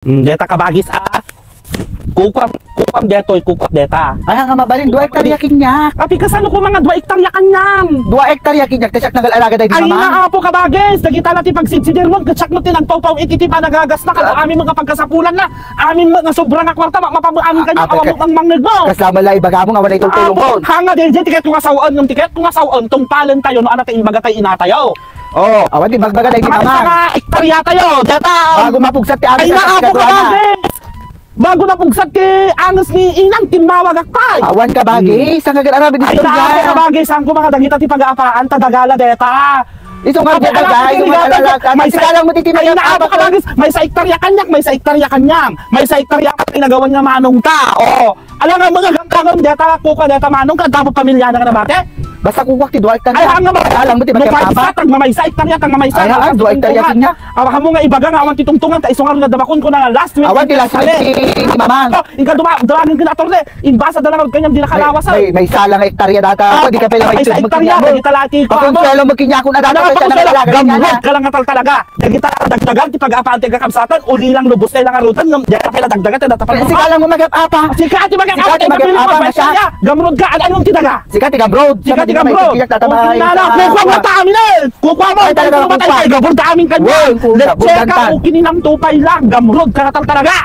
Deta kabagis kukwam detoy kukwap deta. Ay nga mabalin 2 hektarya kinyak. Api kasano ko mga 2 hektarya kanyam. 2 hektarya kinyak tasak nagalalaga day di Ay mama. na po kabagis, nagita natin pagsidsidir mo, katsak mo tinagpaw-paw iti pa nagagas na kada amin mga pagkasapulan na. Amin mga sobrang nga kwarta mapamuamin kanyo awam ang mangneg mo. Kasama lay baga mo nga walay tultulong ko. Hanga din tiket nga sawon ng tiket nga sawon tong palen tayo no anak imbaga tay inatayo. Oh, awan di magbaga day di mama. Mga hektarya tayo, deta. Bago mapugsat ti Ay amin na po kabagis. Bago na pugsat ki angas ni inang tinmawag akpay. awan ka bagi sa nagalarabi di Ay na istorya. kabagis ang ko mga dagita ti pag-aapaan tadagala deta. Ito nga Abay, dagay alam ko, magalalaga. may May sikalang mo titimay Ay ang na po kabagis, may sa hektarya kanyak, may sa hektarya kanyam. May sa hektarya ka pinagawan nga manong ta. Oo. Alam nga mga gamtangon deta ko ka deta manong ka dapat pamilya na ka na bate. Basta kuwak ti 2 hektarya. Ay hanga ba? Alam mo ti magkapapa. Tag mamaysa hektarya tag mamaysa. Ay, 2 hektarya kinyak. Awa mo nga ibaga nga awan titungtungan ta iso nga ron dabakon ko na last week. Awan ti last week di mama. Inka dumagin ka na torne. Inbasa dalang kanyam di nakalawas. May salang hektarya data. Di ka pala May sa hektarya magkinyako. di talati ko. Pakunselo magkinyako na data. Gamrot ka lang atal talaga. Dagita dagdagan ti pag-apaan ti kakabsatan uli lang lubos na lang arutan ngam di ka pala dagdagan ti data pa. Sikalang mo magapapa. Sika ti Sika ti mag-apa na siya. Gamrot ka anong ti daga? Sika ti gamrod. Sika ti gamrot. Tatabay. Kukuha mo ta amin eh. Kukuha mo. Ay, talaga, Gamrot ta amin kanya. Wow, Let's check buldan out. Kininang tupay lang. Gamrot ka talaga.